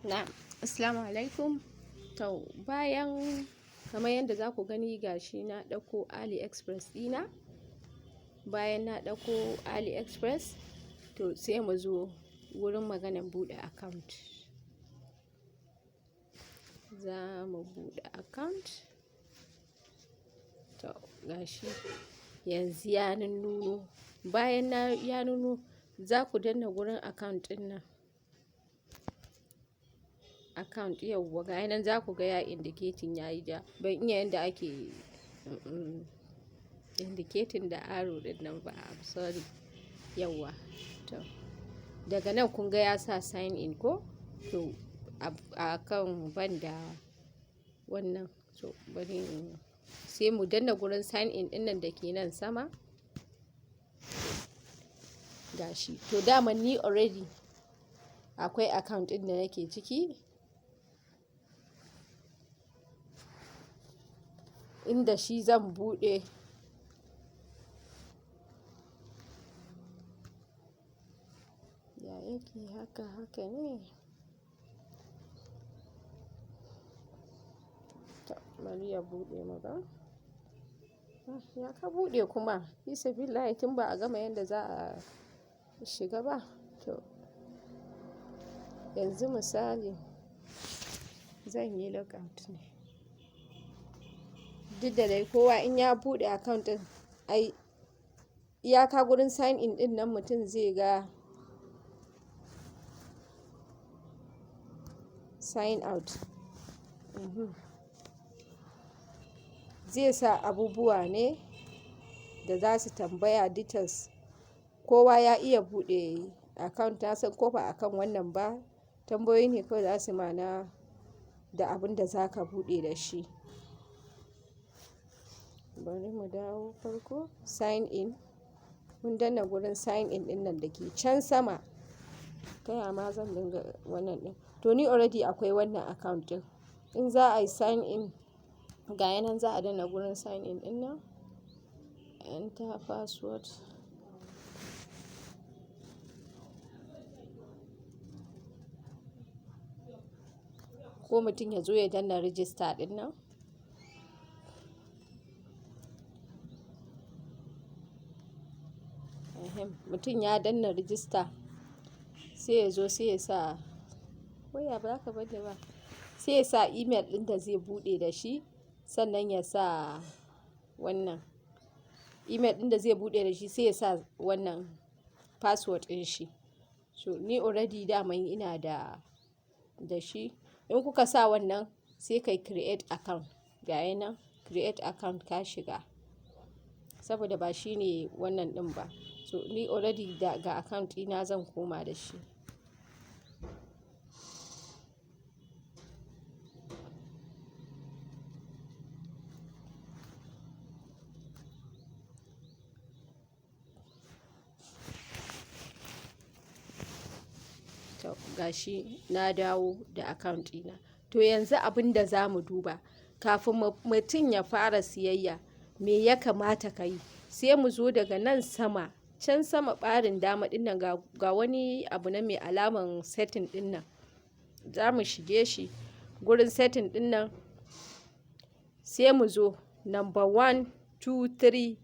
Na assalamu alaikum. To bayan kamar yadda za ku gani gashi na ɗauko AliExpress ɗina. Bayan na ɗauko AliExpress to sai mu zo wurin maganan buɗe account. Za mu buɗe account. To gashi yanzu ya nuno. Bayan ya nuno za ku danna wurin account ɗin nan. Account yauwa ga nan za ku ga ya indicating yayi ja. Ban iya yanda ake indicating da arrow din nan ba, I'm sorry. Yauwa to daga nan kun ga ya sa sign in ko? To a kan banda wannan to bari sai mu danna gurin sign in din nan da ke nan sama. Gashi to dama ni already akwai account ɗin da nake ciki. Inda shi zan buɗe. Ya yake haka ne? To bari ya buɗe maka. Ya ka buɗe kuma? Fi sabillahi tun ba a gama yanda za a shiga ba. To yanzu misali zan yi logout ne. Duk da dai kowa in ya buɗe account ɗin ai iyaka gurin sign in ɗin nan mutum zai ga sign out. Zai sa abubuwa ne da za su tambaya details. Kowa ya iya buɗe account na san ko ba akan wannan ba. Tambayoyi ne kawai za su ma na da abin da za ka buɗe da shi. Bari mu dawo farko sign in. Mun danna gurin sign in ɗin nan da ke can sama. Taya ma zan dinga wannan ɗin. To ni already akwai wannan account ɗin. In za a yi sign in ga yanan za a danna gurin sign in ɗin nan. Enter password. Ko mutum ya zo ya danna register ɗin nan. Mutum ya danna register sai ya zo sai ya sa waya ba za ka bari ba. Sai ya sa email ɗin da zai buɗe da shi. Sannan ya sa wannan email ɗin da zai buɗe da shi sai ya sa wannan password ɗin shi. So ni already daman ina da shi. In kuka sa wannan sai kai create account. Ga yanan create account ka shiga. Saboda ba shi ne wannan ɗin ba. So ni already ga account ɗina zan koma da shi. To gashi na dawo da account ɗina. To yanzu abin da za mu duba kafin mutum ya fara siyayya me ya kamata ka yi? Sai mu zo daga nan sama can sama ɓarin dama ɗin nan ga wani abu na mai alaman setting ɗin nan. Za mu shige shi gurin setting ɗin nan. Sai mu zo number 1, 2, 3.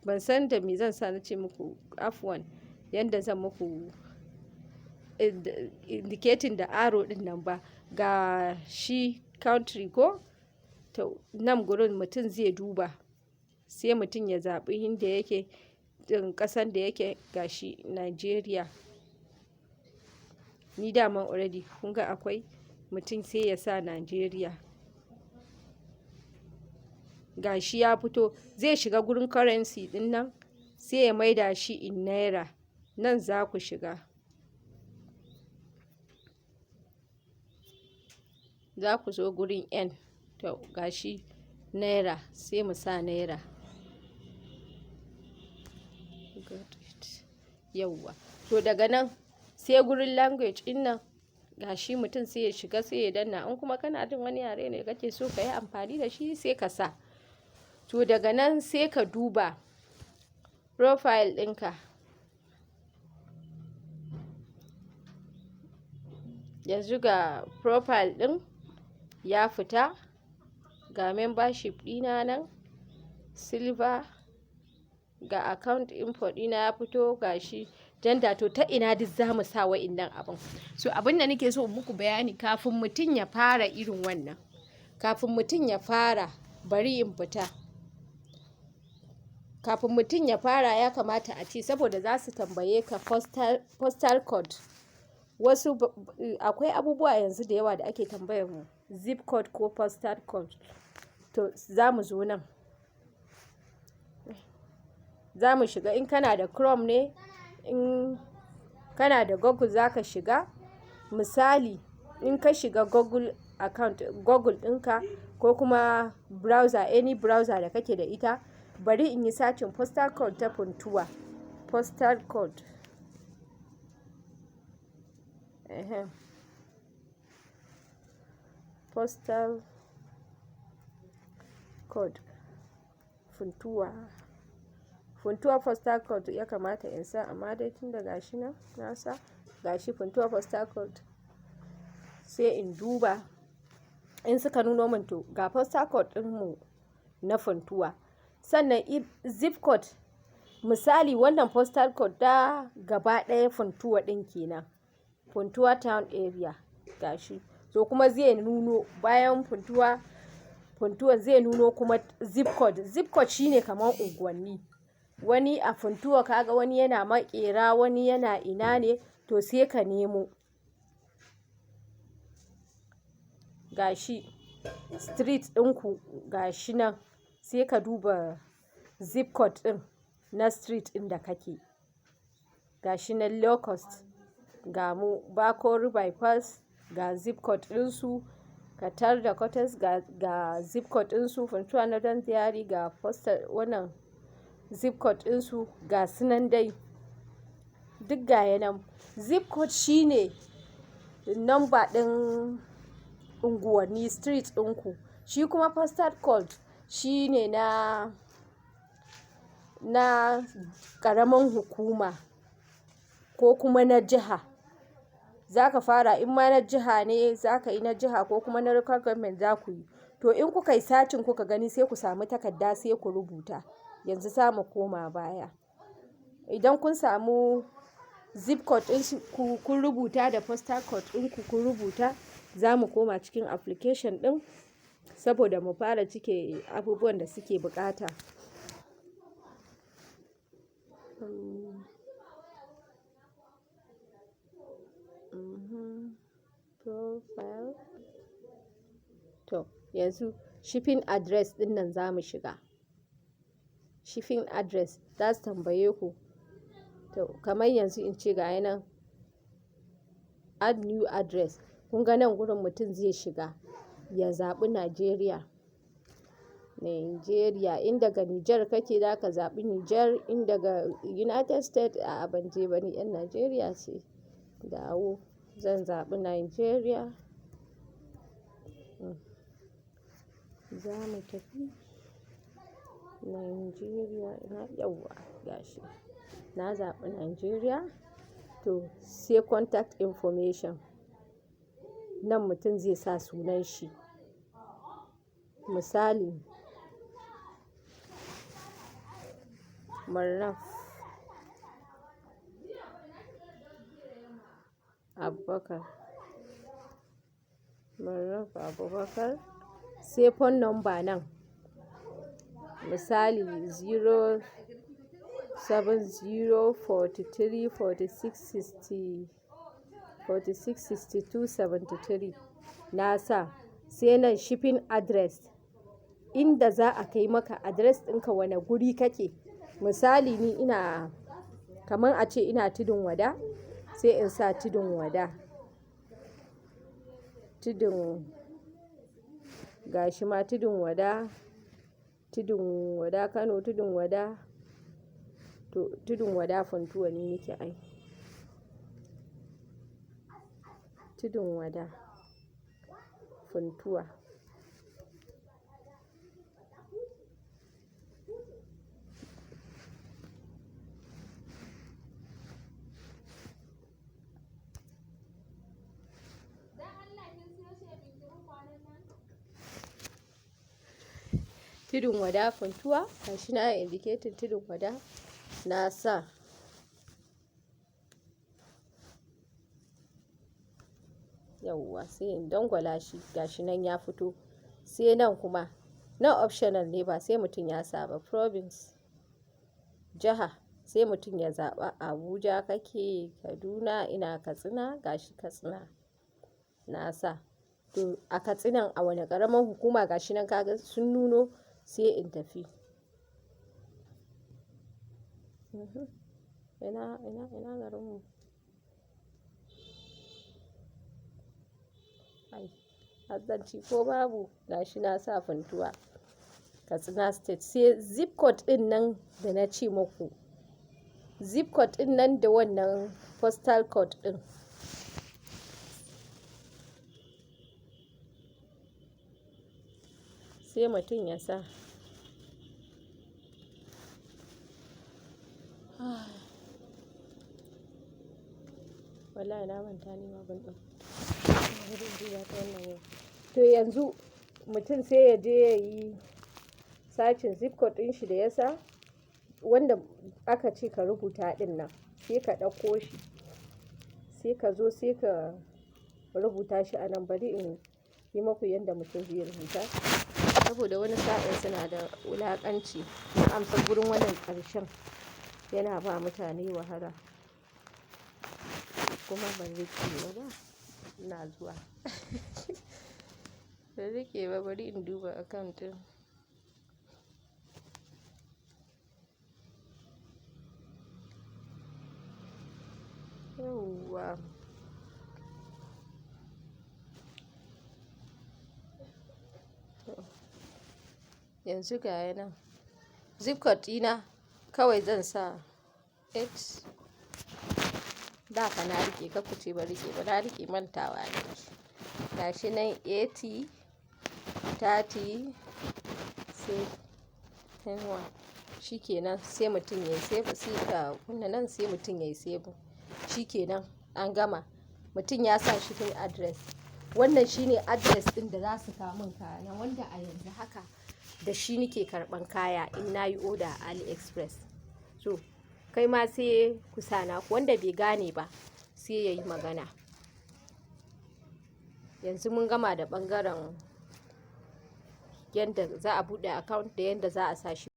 Ban san da me zan sa na ce muku F1 yanda zan muku indicating da arrow ɗin nan ba. Ga shi country ko? To nan gurin mutum zai duba. Sai mutum ya zaɓi inda yake ƙasan da yake gashi Nigeria. Ni daman already kun ga akwai mutum sai ya sa Nigeria. Gashi ya fito zai shiga gurin currency ɗin nan sai ya maida shi in naira. Nan za ku shiga. Za ku zo gurin N. To gashi naira sai mu sa naira. Yauwa. To daga nan sai gurin language ɗin nan gashi mutum sai ya shiga sai ya danna. In kuma kana jin wani yare ne kake so ka yi amfani da shi sai ka sa. To daga nan sai ka duba profile ɗinka. yanzu ga profile ɗin ya fita, ga membership ɗina nan silver, ga account info ɗina ya fito, ga shi gender. To ta ina duk za mu sa wa'innan abin. So abin da nake so muku bayani kafin mutum ya fara irin wannan, kafin mutum ya fara bari in fita, kafin mutum ya fara ya kamata a ce, saboda za su tambaye ka postal code. Wasu akwai abubuwa yanzu da yawa da ake tambayar mu, zip code ko postal code. To za mu zo nan, za mu shiga. In kana da Chrome ne, in kana da Google za ka shiga. Misali in ka shiga Google account, Google ɗinka ko kuma browser, any browser da kake da ita, bari in yi searching postal code ta Funtuwa. Postal code. Postal code Funtuwa. Funtuwa postal code ya kamata in sa, amma dai tun da gashi nan na sa, gashi Funtuwa postal code. Sai in duba in suka nuno min, to ga postal code ɗinmu na Funtuwa. Sannan zip code, misali wannan postal code da gaba ɗaya Funtuwa ɗin kenan, Funtuwa town area gashi. So kuma zai nuno bayan Funtuwa zai nuno kuma zip code. Zip code shine kamar unguwanni. Wani a Funtuwa kaga wani yana Maƙera, wani yana ina ne, to sai ka nemo. Gashi street ɗinku gashi nan, sai ka duba zip code ɗin na street ɗin da kake. Gashi nan low cost, ga mu Bakori bypass, ga zip code ɗinsu. Katar da Quarters ga zip code ɗinsu. Funtuwa Northern Theory ga postal wannan zip code ɗinsu. Ga sunan dai duk gaya nan. Zip code shine number ɗin unguwanni, street ɗinku. Shi kuma postal code shine na ƙaramin hukuma ko kuma na jiha. Za ka fara in ma na jiha ne, za ka yi na jiha ko kuma na local government za ku yi. To in kuka yi searching kuka gani, sai ku samu takarda sai ku rubuta. Yanzu za mu koma baya. Idan kun samu zip code ɗinku kun rubuta da postal code ɗinku kun rubuta, za mu koma cikin application ɗin saboda mu fara cike abubuwan da suke buƙata. Profile. To yanzu shipping address ɗin nan za mu shiga. Shipping address za su tambaye ku. To kamar yanzu in ce ga nan add new address. Kun ga nan gurin mutum zai shiga ya zaɓi Nigeria. In daga Niger kake za ka zaɓi Niger. In daga United States, a'a ban je ba ni 'yan Nigeria ce. Dawo zan zaɓi Nigeria. Za mu tafi Nigeria. Yauwa gashi na zaɓi Nigeria. To sai contact information. Nan mutum zai sa sunan shi. Misali Marnaf Abubakar. Marnaf Abubakar. Sai phone number nan. Misali 07043466273 na sa. Sai nan shipping address, inda za a kai maka address ɗinka wane guri kake. Misali ni ina kamar a ce ina Tudun Wada, sai in sa Tudun Wada. Gashi ma Tudun Wada Kano, Tudun Wada. To Tudun Wada Funtuwa ne nake ai. Tudun Wada Funtuwa. tudun wada funtuwa, gashi na indicating tudun wada na sa. Yauwa sai in dangwala shi, gashi nan ya fito. Sai nan kuma, nan optional ne ba sai mutum ya sa ba. Province, jiha, sai mutum ya zaɓa Abuja kake, Kaduna, ina Katsina, gashi Katsina na sa. To a Katsinan a wane ƙaramin hukuma gashi nan kaga sun nuno, sai in tafi. Ina garinmu. Ai, Hazzanci ko babu, gashi na sa funtuwa. Katsina State. Sai zip code ɗin nan da na ce muku. Zip code ɗin nan da wannan postal code ɗin. Sai mutum ya sa. Wallahi na manta ni ma ban ɗau. To yanzu mutum sai ya je ya yi sacin zip code ɗin shi da ya sa, wanda aka ce ka rubuta ɗin nan, sai ka ɗauko shi, sai ka zo sai ka rubuta shi a nan. Bari in yi muku yadda mutum zai rubuta, saboda wani sa'in suna da wulaƙanci. Amsa gurin wannan ƙarshen yana ba mutane wahala. Kuma ban riƙe ba, ina zuwa. Ban riƙe ba, bari in duba account ɗin. Yauwa. Yanzu ga yana. Zip code ɗina kawai zan sa 8. Da fa na riƙe, ka kuce ba riƙe ba, na riƙe mantawa ne. Gashi nan 80, 30, sai 10. Shikenan sai mutum ya yi save, sai ka kunna nan sai mutum ya yi save. Shikenan an gama. Mutum ya sa shipping address. Wannan shine address ɗin da za su kawo min kaya, wanda a yanzu haka da shi nake karɓan kaya in na yi order a AliExpress. So kai ma sai ku sa naku, wanda bai gane ba sai ya yi magana. Yanzu mun gama da ɓangaren yadda za a buɗe account da yadda za a sa shi.